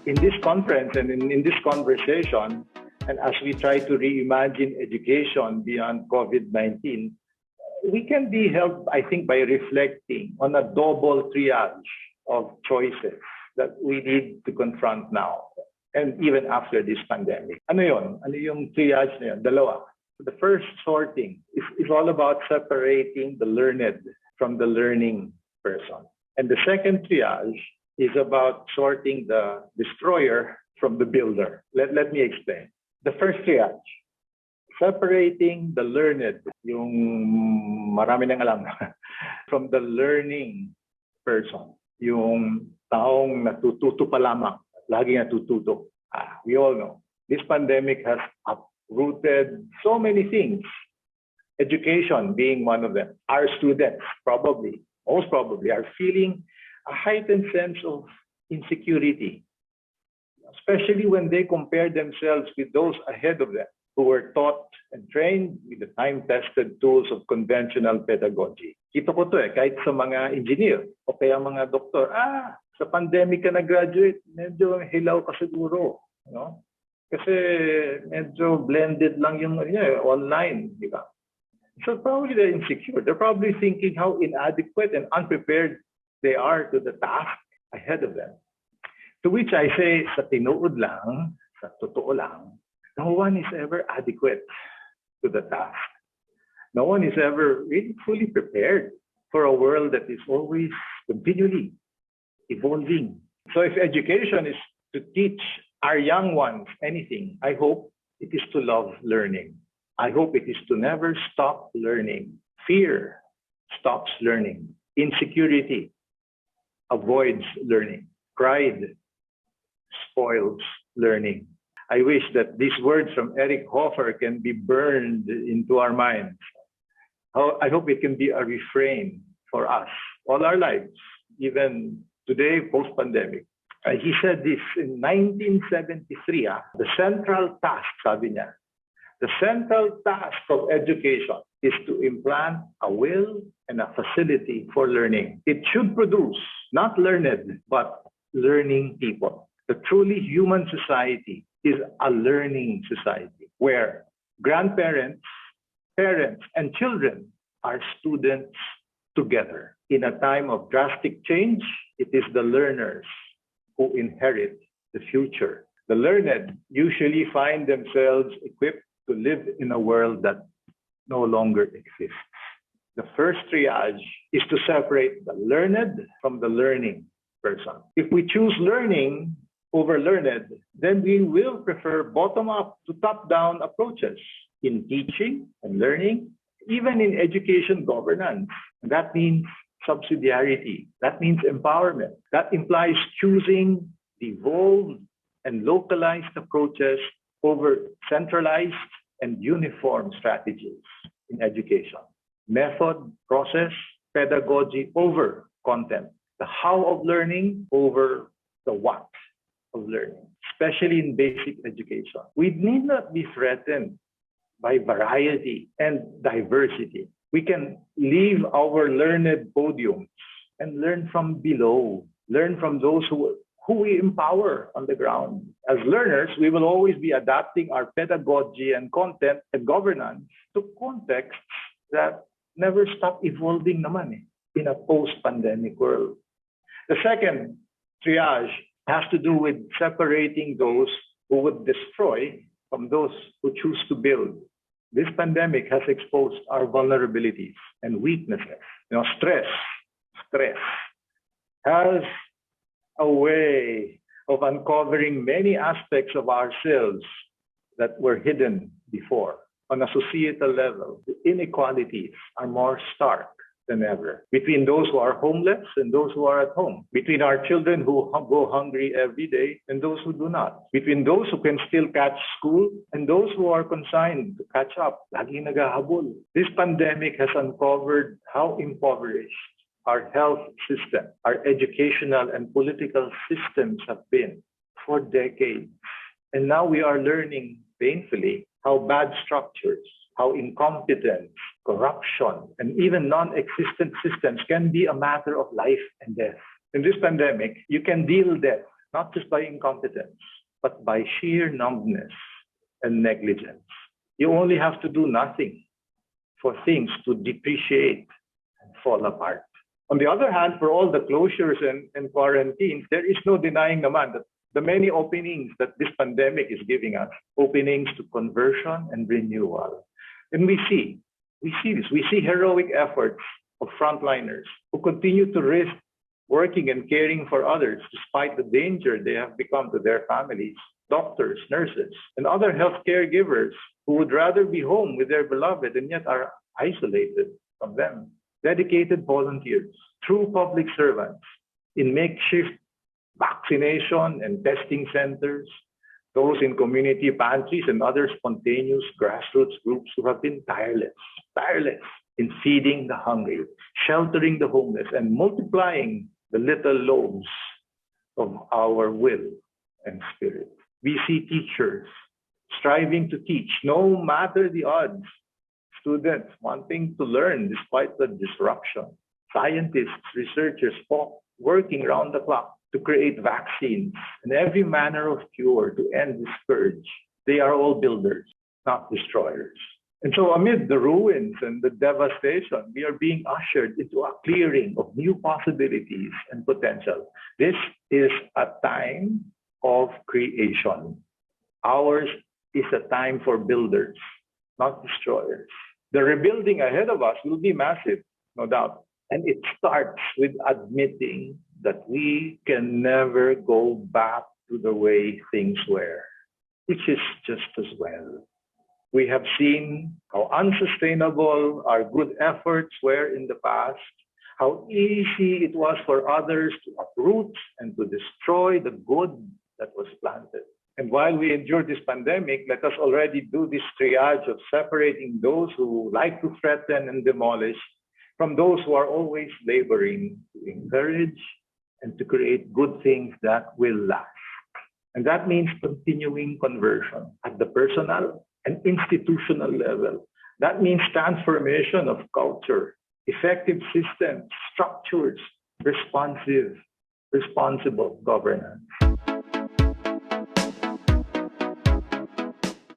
in this conference and in this conversation, and as we try to reimagine education beyond COVID-19, we can be helped, I think, by reflecting on a double triage of choices that we need to confront now and even after this pandemic. Ano yun? Ano yung triage na yun? Dalawa. So the first sorting is all about separating the learned from the learning person. And the second triage is about sorting the destroyer from the builder. Let me explain. The first triage, separating the learned, yung marami nang alam, from the learning person, yung taong natututo pa lamang, lagi natututo. We all know, this pandemic has uprooted so many things, education being one of them. Our students most probably, are feeling a heightened sense of insecurity, especially when they compare themselves with those ahead of them who were taught and trained with the time-tested tools of conventional pedagogy. Kita ko to kahit sa mga engineer o kaya mga doktor, sa pandemic ka na-graduate, medyo hilaw ka siguro. No? Kasi medyo blended lang yung online, di ba? So probably they're insecure. They're probably thinking how inadequate and unprepared they are to the task ahead of them. To which I say, sa tinuod lang, sa totoo lang, no one is ever adequate to the task. No one is ever really fully prepared for a world that is always continually evolving. So if education is to teach our young ones anything, I hope it is to love learning. I hope it is to never stop learning. Fear stops learning. Insecurity avoids learning. Pride spoils learning. I wish that these words from Eric Hoffer can be burned into our minds. I hope it can be a refrain for us all our lives, even today, post-pandemic. He said this in 1973, the central task, sabi niya, the central task of education is to implant a will and a facility for learning. It should produce not learned, but learning people. The truly human society is a learning society where grandparents, parents, and children are students together. In a time of drastic change, it is the learners who inherit the future. The learned usually find themselves equipped to live in a world that no longer exists. The first triage is to separate the learned from the learning person. If we choose learning over learned, then we will prefer bottom-up to top-down approaches in teaching and learning, even in education governance. And that means subsidiarity. That means empowerment. That implies choosing devolved and localized approaches over centralized and uniform strategies in education. Method, process, pedagogy over content. The how of learning over the what of learning, especially in basic education. We need not be threatened by variety and diversity. We can leave our learned podiums and learn from below, learn from those who we empower on the ground. As learners, we will always be adapting our pedagogy and content and governance to contexts that never stop evolving naman in a post-pandemic world. The second triage has to do with separating those who would destroy from those who choose to build. This pandemic has exposed our vulnerabilities and weaknesses. Stress has a way of uncovering many aspects of ourselves that were hidden before. On a societal level, the inequalities are more stark than ever between those who are homeless and those who are at home, between our children who go hungry every day and those who do not, between those who can still catch school and those who are consigned to catch up. Laging naghahabol. This pandemic has uncovered how impoverished our health system, our educational and political systems have been for decades. And now we are learning painfully how bad structures, how incompetence, corruption, and even non-existent systems can be a matter of life and death. In this pandemic, you can deal death not just by incompetence, but by sheer numbness and negligence. You only have to do nothing for things to depreciate and fall apart. On the other hand, for all the closures and quarantines, there is no denying naman that the many openings that this pandemic is giving us, openings to conversion and renewal. And we see this. We see heroic efforts of frontliners who continue to risk working and caring for others despite the danger they have become to their families. Doctors, nurses, and other health caregivers who would rather be home with their beloved and yet are isolated from them. Dedicated volunteers, true public servants in makeshift vaccination and testing centers, those in community pantries and other spontaneous grassroots groups who have been tireless in feeding the hungry, sheltering the homeless, and multiplying the little loaves of our will and spirit. We see teachers striving to teach no matter the odds, students wanting to learn despite the disruption, scientists, researchers working round the clock to create vaccines and every manner of cure to end the scourge. They are all builders, not destroyers. And so amid the ruins and the devastation, we are being ushered into a clearing of new possibilities and potential. This is a time of creation. Ours is a time for builders, not destroyers. The rebuilding ahead of us will be massive, no doubt. And it starts with admitting that we can never go back to the way things were, which is just as well. We have seen how unsustainable our good efforts were in the past, how easy it was for others to uproot and to destroy the good that was planted. And while we endure this pandemic, let us already do this triage of separating those who like to threaten and demolish from those who are always laboring to encourage and to create good things that will last. And that means continuing conversion at the personal and institutional level. That means transformation of culture, effective systems, structures, responsible governance.